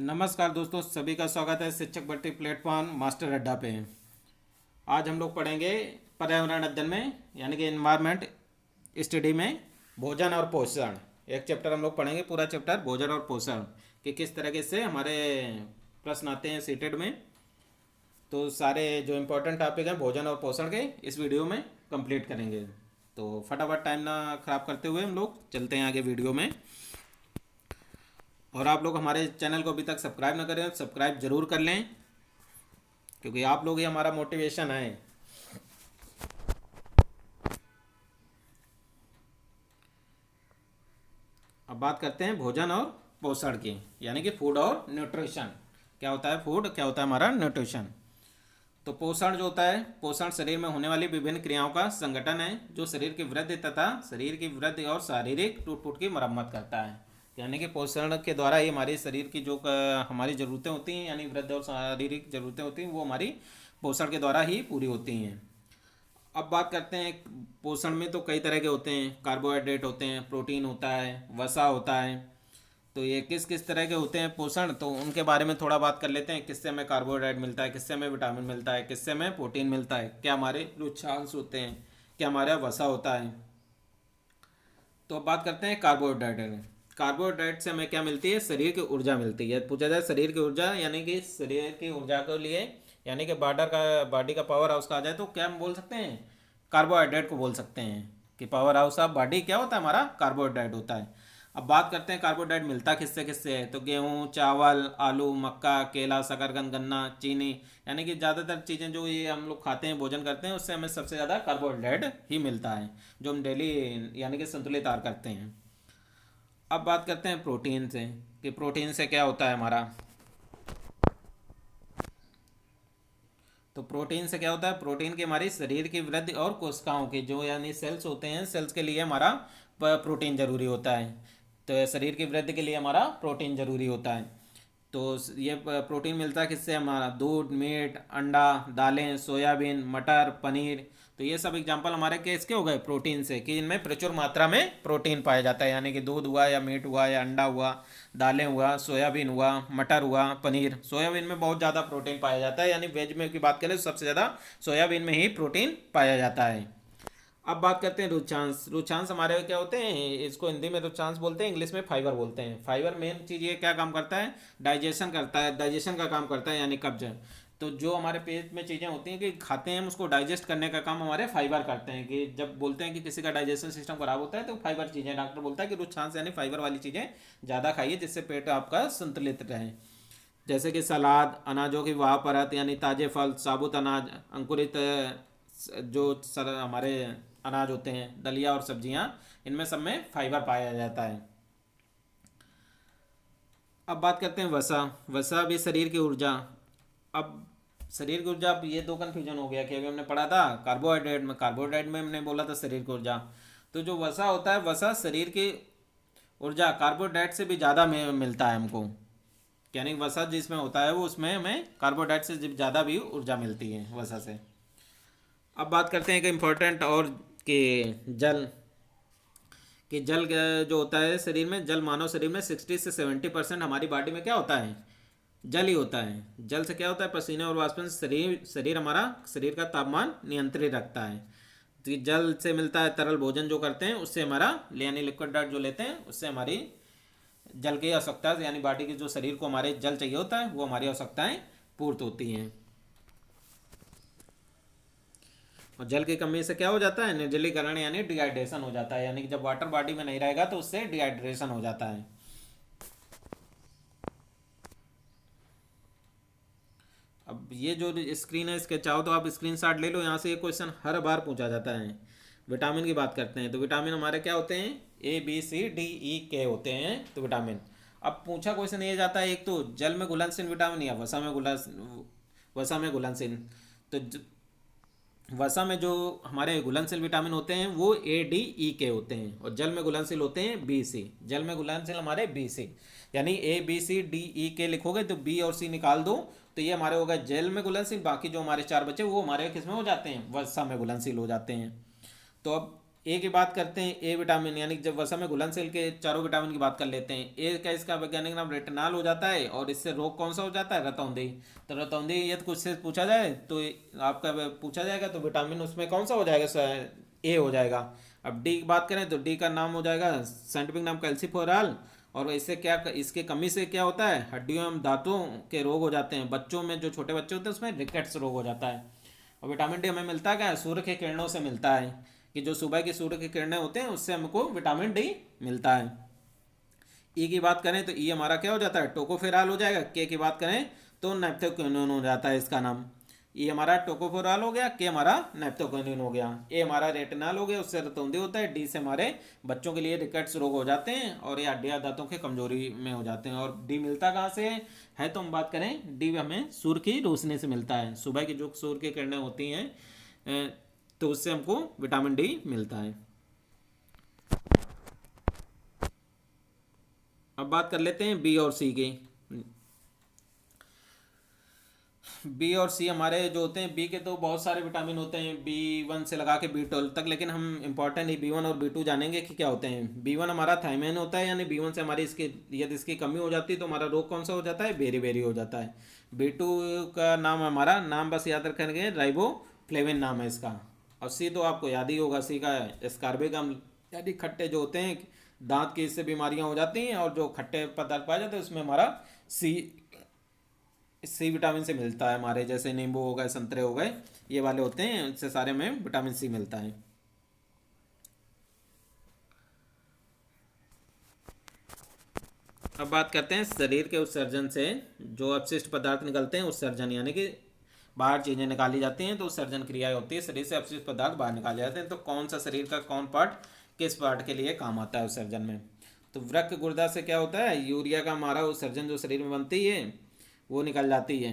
नमस्कार दोस्तों, सभी का स्वागत है शिक्षक भर्ती प्लेटफॉर्म मास्टर अड्डा पे। आज हम लोग पढ़ेंगे पर्यावरण अध्ययन में यानी कि इन्वायरमेंट स्टडी में भोजन और पोषण। एक चैप्टर हम लोग पढ़ेंगे, पूरा चैप्टर भोजन और पोषण कि किस तरीके से हमारे प्रश्न आते हैं सीटेड में। तो सारे जो इम्पोर्टेंट टॉपिक हैं भोजन और पोषण के इस वीडियो में कंप्लीट करेंगे। तो फटाफट टाइम ना ख़राब करते हुए हम लोग चलते हैं आगे वीडियो में। और आप लोग हमारे चैनल को अभी तक सब्सक्राइब ना करें तो सब्सक्राइब जरूर कर लें, क्योंकि आप लोग ही हमारा मोटिवेशन है। अब बात करते हैं भोजन और पोषण की, यानी कि फूड और न्यूट्रिशन। क्या होता है फूड, क्या होता है हमारा न्यूट्रिशन। तो पोषण जो होता है, पोषण शरीर में होने वाली विभिन्न क्रियाओं का संगठन है जो शरीर की वृद्धि तथा शरीर की वृद्धि और शारीरिक टूट फूट की मरम्मत करता है। यानी कि पोषण के द्वारा ही हमारे शरीर की जो हमारी ज़रूरतें होती हैं, यानी वृद्धि और शारीरिक ज़रूरतें होती हैं, वो हमारी पोषण के द्वारा ही पूरी होती हैं। अब बात करते हैं पोषण में, तो कई तरह के होते हैं। कार्बोहाइड्रेट होते हैं, प्रोटीन होता है, वसा होता है। तो ये किस किस तरह के होते हैं पोषण, तो उनके बारे में थोड़ा बात कर लेते हैं। किससे हमें कार्बोहाइड्रेट मिलता है, किससे हमें विटामिन मिलता है, किससे हमें प्रोटीन मिलता है, क्या हमारे रुचांश होते हैं, क्या हमारा वसा होता है। तो अब बात करते हैं कार्बोहाइड्रेट। कार्बोहाइड्रेट से हमें क्या मिलती है, शरीर की ऊर्जा मिलती है। पूछा जाए शरीर की ऊर्जा, यानी कि शरीर की ऊर्जा के लिए, यानी कि बॉडी का पावर हाउस कहा जाए तो क्या हम बोल सकते हैं, कार्बोहाइड्रेट को बोल सकते हैं कि पावर हाउस ऑफ बॉडी क्या होता है, हमारा कार्बोहाइड्रेट होता है। अब बात करते हैं कार्बोहाइड्रेट मिलता किससे किससे है, तो गेहूँ, चावल, आलू, मक्का, केला, शकरकंद, गन्ना, चीनी, यानी कि ज़्यादातर चीज़ें जो ये हम लोग खाते हैं, भोजन करते हैं, उससे हमें सबसे ज़्यादा कार्बोहाइड्रेट ही मिलता है, जो हम डेली यानी कि संतुलित आहार करते हैं। अब बात करते हैं प्रोटीन से कि प्रोटीन से क्या होता है हमारा। तो प्रोटीन से क्या होता है, प्रोटीन की हमारी शरीर की वृद्धि और कोशिकाओं की जो यानी सेल्स होते हैं, सेल्स के लिए हमारा प्रोटीन जरूरी होता है। तो शरीर की वृद्धि के लिए हमारा प्रोटीन जरूरी होता है। तो ये प्रोटीन मिलता है किससे, हमारा दूध, मीट, अंडा, दालें, सोयाबीन, मटर, पनीर। तो ये सब एग्जांपल हमारे किसके हो गए, प्रोटीन से, कि इनमें प्रचुर मात्रा में प्रोटीन पाया जाता है। यानी कि दूध हुआ या मीट हुआ या अंडा हुआ, दालें हुआ, सोयाबीन हुआ, मटर हुआ, पनीर। सोयाबीन में बहुत ज़्यादा प्रोटीन पाया जाता है, यानी वेज में की बात करें तो सबसे ज़्यादा सोयाबीन में ही प्रोटीन पाया जाता है। अब बात करते हैं रुचांश। रुचांश हमारे क्या होते हैं, इसको हिंदी में रुचांश बोलते हैं, इंग्लिश में फाइबर बोलते हैं। फाइबर मेन चीज़ ये क्या काम करता है, डाइजेशन करता है, डाइजेशन का काम करता है, यानी कब्ज। तो जो हमारे पेट में चीज़ें होती हैं कि खाते हैं हम, उसको डाइजेस्ट करने का काम हमारे फाइबर करते हैं। कि जब बोलते हैं कि किसी का डाइजेशन सिस्टम खराब होता है तो फाइबर चीज़ें, डॉक्टर बोलता है कि रुचांश यानी फाइबर वाली चीज़ें ज़्यादा खाइए, जिससे पेट आपका संतुलित रहे। जैसे कि सलाद, अनाजों की वाह परत यानी ताजे फल, साबुत अनाज, अंकुरित जो हमारे अनाज होते हैं, दलिया और सब्जियां, इनमें सब में फाइबर पाया जाता है। अब बात करते हैं वसा। वसा भी शरीर की ऊर्जा। अब शरीर की ऊर्जा, अब ये दो कन्फ्यूजन हो गया कि अभी हमने पढ़ा था कार्बोहाइड्रेट में हमने बोला था शरीर की ऊर्जा। तो जो वसा होता है, वसा शरीर की ऊर्जा कार्बोहाइड्रेट से भी ज़्यादा में मिलता है हमको। यानी वसा जिसमें होता है वो, उसमें हमें कार्बोहाइड्रेट से ज़्यादा भी ऊर्जा मिलती है वसा से। अब बात करते हैं कि इम्पोर्टेंट और कि जल, कि जल जो होता है शरीर में, जल मानव शरीर में 60 से 70% हमारी बॉडी में क्या होता है, जल ही होता है। जल से क्या होता है, पसीने और वाष्पन से शरीर शरीर हमारा शरीर का तापमान नियंत्रित रखता है। तो जल से मिलता है, तरल भोजन जो करते हैं उससे हमारा, यानी लिक्विड डाइट जो लेते हैं उससे हमारी जल की आवश्यकता, यानी बॉडी की जो शरीर को हमारे जल चाहिए होता है वो हमारी आवश्यकताएं पूर्त होती हैं। और जल की कमी से क्या हो जाता है, निर्जलीकरण यानी डिहाइड्रेशन हो जाता है। यानी कि जब वाटर बॉडी में नहीं रहेगा तो उससे डिहाइड्रेशन हो जाता है। अब ये जो स्क्रीन है, इसके चाहो तो आप स्क्रीन शॉट ले लो, यहाँ से ये क्वेश्चन हर बार पूछा जाता है। विटामिन की बात करते हैं तो विटामिन हमारे क्या होते हैं, ABCDE होते हैं। तो विटामिन, अब पूछा क्वेश्चन ये जाता है, एक तो जल में घुलनशील विटामिन या वसा में घुलनशील। तो वसा में जो हमारे घुलनशील विटामिन होते हैं वो ADE होते हैं, और जल में घुलनशील होते हैं BC। जल में घुलनशील हमारे BC, यानी ABCDE लिखोगे तो B और C निकाल दो, तो ये हमारे हो गए जल में घुलनशील। बाकी जो हमारे चार बचे वो हमारे किस में हो जाते हैं, वसा में घुलनशील हो जाते हैं। तो अब ए की बात करते हैं, ए विटामिन यानी कि जब वसा में घुलनशील के चारों विटामिन की बात कर लेते हैं। ए का इसका वैज्ञानिक नाम रेटिनाल हो जाता है, और इससे रोग कौन सा हो जाता है, रतौंधी। तो रतौंधी यदि कुछ से पूछा जाए तो आपका पूछा जाएगा तो विटामिन उसमें कौन सा हो जाएगा, ए हो जाएगा। अब डी की बात करें तो डी का नाम हो जाएगा साइंटिफिक नाम कैल्सीफोराल। और इससे क्या, इसके कमी से क्या होता है, हड्डियों एवं दांतों के रोग हो जाते हैं। बच्चों में जो छोटे बच्चे होते हैं उसमें रिकेट्स रोग हो जाता है। और विटामिन डी हमें मिलता क्या है, सूर्य की किरणों से मिलता है, कि जो सुबह की सूर्य की किरणें होते हैं उससे हमको विटामिन डी मिलता है। ई की बात करें तो ई हमारा क्या हो जाता है, टोकोफेराल हो जाएगा। के की बात करें तो नेप्थोक्विनोन हो जाता है इसका नाम। ई हमारा टोकोफेराल हो गया, के हमारा नेप्थोक्विनोन हो गया, ए हमारा रेटिनाल हो गया, उससे रतौंधी होता है, डी से हमारे बच्चों के लिए रिकेट्स रोग हो जाते हैं, और ये हड्डियां दांतों के कमजोरी में हो जाते हैं। और डी मिलता कहाँ से है तो हम बात करें, डी हमें सूर्य की रोशनी से मिलता है। सुबह की जो सूर्य की किरणें होती हैं तो उससे हमको विटामिन डी मिलता है। अब बात कर लेते हैं बी और सी की। बी और सी हमारे जो होते हैं, बी के तो बहुत सारे विटामिन होते हैं, बी 1 से लगा के बी 12 तक, लेकिन हम इंपॉर्टेंट बी 1 और बी 2 जानेंगे कि क्या होते हैं। बी 1 हमारा थायमाइन होता है, यानी बी 1 से हमारी इसकी यदि इसकी कमी हो जाती है तो हमारा रोग कौन सा हो जाता है, बेरी बेरी हो जाता है। बी 2 का नाम हमारा नाम बस याद रखेंगे, राइबोफ्लेविन नाम है इसका। और सी तो आपको याद ही होगा, सी का एस्कार्बिक अम्ल, यानी खट्टे जो होते हैं, दांत की इससे बीमारियां हो जाती हैं, और जो खट्टे पदार्थ पाए जाते हैं उसमें हमारा सी सी विटामिन से मिलता है हमारे, जैसे नींबू हो गए, संतरे हो गए, ये वाले होते हैं, इससे सारे में विटामिन सी मिलता है। अब बात करते हैं शरीर के उत्सर्जन से जो अपशिष्ट पदार्थ निकलते हैं, उत्सर्जन यानी कि बाहर चीज़ें निकाली जाती हैं, तो उत्सर्जन क्रिया होती है, शरीर से अपशिष्ट पदार्थ बाहर निकाले जाते हैं। तो कौन सा शरीर का कौन पार्ट किस पार्ट के लिए काम आता है उत्सर्जन में, तो वृक्क गुर्दा से क्या होता है, यूरिया का हमारा उत्सर्जन जो शरीर में बनती है वो निकल जाती है,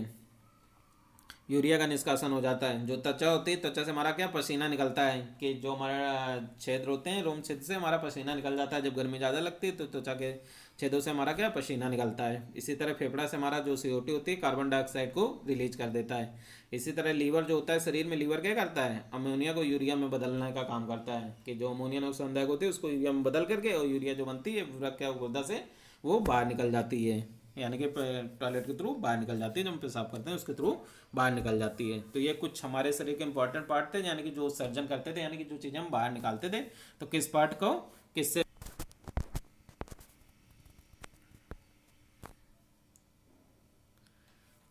यूरिया का निष्कासन हो जाता है। जो त्वचा होती है, त्वचा से हमारा क्या पसीना निकलता है, कि जो हमारा क्षेत्र होते हैं, रोम क्षेत्र से हमारा पसीना निकल जाता है। जब गर्मी ज़्यादा लगती है तो त्वचा के छेदों से हमारा क्या पसीना निकलता है। इसी तरह फेफड़ा से हमारा जो CO2 होती है, कार्बन डाइऑक्साइड को रिलीज कर देता है। इसी तरह लीवर जो होता है शरीर में, लीवर क्या करता है, अमोनिया को यूरिया में बदलने का काम करता है, कि जो अमोनिया नुकसानदायक होती है उसको यूरिया में बदल करके, और यूरिया जो बनती है वृक्क या गुर्दा से वो बाहर निकल जाती है, यानी कि टॉयलेट के थ्रू बाहर निकल जाती है, जब हम पेशाब करते हैं उसके थ्रू बाहर निकल जाती है। तो ये कुछ हमारे शरीर के इंपॉर्टेंट पार्ट थे, यानी कि जो सर्जन करते थे, यानी कि जो चीज़ें हम बाहर निकालते थे, तो किस पार्ट को किससे।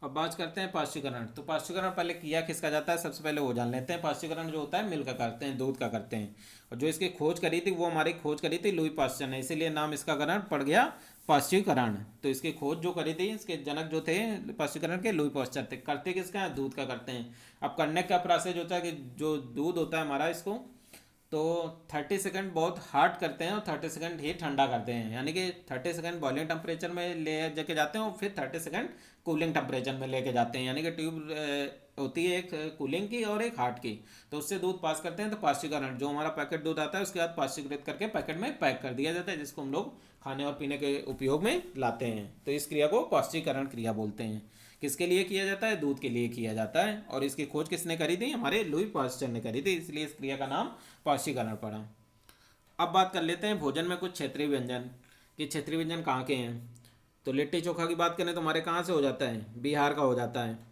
अब बात करते हैं पाश्चुकरण। तो पाश्चुकरण पहले किया किसका जाता है, सबसे पहले वो जान लेते हैं। पाश्चुकरण जो होता है मिल्क का करते हैं, दूध का करते हैं, और जो इसकी खोज करी थी वो हमारी खोज करी थी लुई पाश्चर ने, इसीलिए नाम इसका करण पड़ गया पाश्चुकरण। तो इसकी खोज जो करी थी, इसके जनक जो थे पाश्चुकरण के, लुई पाश्चर थे। करते किसका है, दूध का करते हैं। अब करने का प्रोसेस होता है कि जो दूध होता है हमारा, इसको तो 30 सेकंड बहुत हार्ड करते हैं और 30 सेकंड ही ठंडा करते हैं, यानी कि 30 सेकंड बॉइलिंग टेम्परेचर में ले जाके जाते हैं और फिर 30 सेकंड कूलिंग टेम्परेचर में लेके जाते हैं, यानी कि ट्यूब होती है एक कूलिंग की और एक हार्ड की, तो उससे दूध पास करते हैं। तो पाश्चुकरण जो हमारा पैकेट दूध आता है उसके बाद पाश्चुकृत करके पैकेट में पैक कर दिया जाता है, जिसको हम लोग खाने और पीने के उपयोग में लाते हैं। तो इस क्रिया को पाश्चुकरण क्रिया बोलते हैं। किसके लिए किया जाता है, दूध के लिए किया जाता है, और इसकी खोज किसने करी थी, हमारे लुई पाश्चर ने करी थी, इसलिए इस क्रिया का नाम पाश्चुकरण पड़ा। अब बात कर लेते हैं भोजन में कुछ क्षेत्रीय व्यंजन, कि क्षेत्रीय व्यंजन कहाँ के हैं। तो लिट्टी चोखा की बात करें तो हमारे कहाँ से हो जाता है, बिहार का हो जाता है।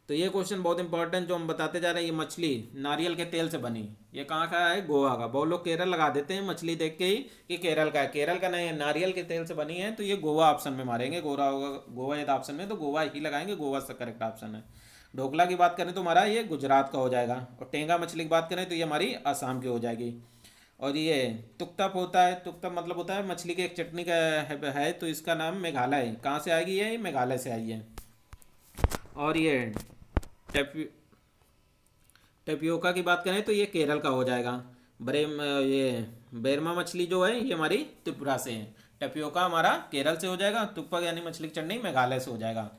तो ये क्वेश्चन बहुत इंपॉर्टेंट जो हम बताते जा रहे हैं, ये मछली नारियल के तेल से बनी, ये कहाँ का है, गोवा का। बहुत लोग केरल लगा देते हैं मछली देख के ही कि केरल का है, केरल का नहीं है, नारियल के तेल से बनी है, तो ये गोवा ऑप्शन में मारेंगे, गोवा होगा, गोवा यदि ऑप्शन में तो गोवा ही लगाएंगे, गोवा से करेक्ट ऑप्शन है। ढोकला की बात करें तो हमारा ये गुजरात का हो जाएगा, और टेंगा मछली की बात करें तो ये हमारी आसाम की हो जाएगी। और ये तुक्तप होता है, तुक्तप मतलब होता है मछली की एक चटनी का है, तो इसका नाम मेघालय है। कहाँ से आएगी ये मेघालय से आई है। और ये टेपी टेपियोका की बात करें तो ये केरल का हो जाएगा। ये बेरमा मछली जो है ये हमारी त्रिपुरा से है। टेपियोका हमारा केरल से हो जाएगा, तुक्पक यानी मछली की चटनी मेघालय से हो जाएगा।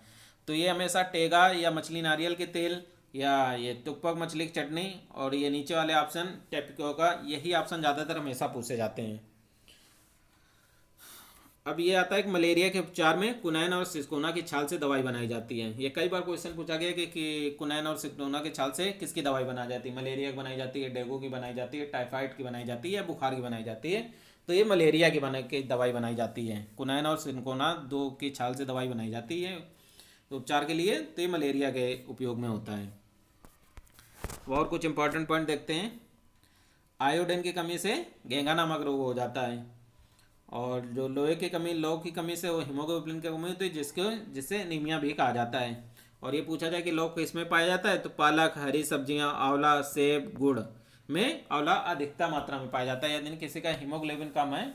तो ये हमेशा टेगा या मछली नारियल के तेल, या ये तुक्पक मछली की चटनी, और ये नीचे वाले ऑप्शन टेपियोका, यही ऑप्शन ज़्यादातर हमेशा पूछे जाते हैं। अब ये आता है कि मलेरिया के उपचार में कुनैन और सिकोना की छाल से दवाई बनाई जाती है। ये कई बार क्वेश्चन पूछा गया कि कुनैन और सिकोना की छाल से किसकी दवाई बनाई जाती है, मलेरिया की बनाई जाती है, डेंगू की बनाई जाती है, टाइफाइड की बनाई जाती है या बुखार की बनाई जाती है। तो ये मलेरिया की दवाई बनाई जाती है। कुनैन और सिकोना दो की छाल से दवाई बनाई जाती है तो उपचार के लिए, तो ये मलेरिया के उपयोग में होता है। और कुछ इंपॉर्टेंट पॉइंट देखते हैं। आयोडीन की कमी से घेंघा नामक रोग हो जाता है। और जो लोहे की कमी से वो हीमोग्लोबिन की कमी होती है, जिससे एनीमिया भी कहा जाता है। और ये पूछा जाए कि लौह किसमें पाया जाता है, तो पालक, हरी सब्जियां, आंवला, सेब, गुड़ में आंवला अधिकता मात्रा में पाया जाता है। यदि किसी का हीमोग्लोबिन कम है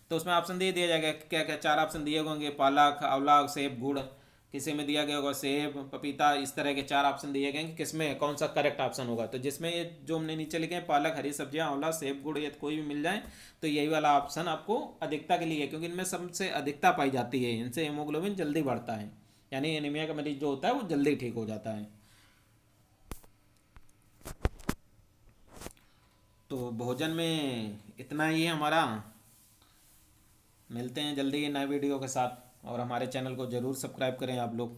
तो उसमें ऑप्शन दिया जाएगा, क्या क्या चार ऑप्शन दिए होंगे, पालक, आंवला, सेब, गुड़। किसी में दिया गया होगा सेब, पपीता, इस तरह के चार ऑप्शन दिए गए कि किसमें कौन सा करेक्ट ऑप्शन होगा। तो जिसमें ये जो हमने नीचे लिखे हैं पालक, हरी सब्जियां, आंवला, सेब, गुड़, ये कोई भी मिल जाए तो यही वाला ऑप्शन आपको अधिकता के लिए है, क्योंकि इनमें सबसे अधिकता पाई जाती है। इनसे हीमोग्लोबिन जल्दी बढ़ता है, यानी एनीमिया का मरीज जो होता है वो जल्दी ठीक हो जाता है। तो भोजन में इतना ही है हमारा। मिलते हैं जल्दी नए वीडियो के साथ, और हमारे चैनल को ज़रूर सब्सक्राइब करें आप लोग।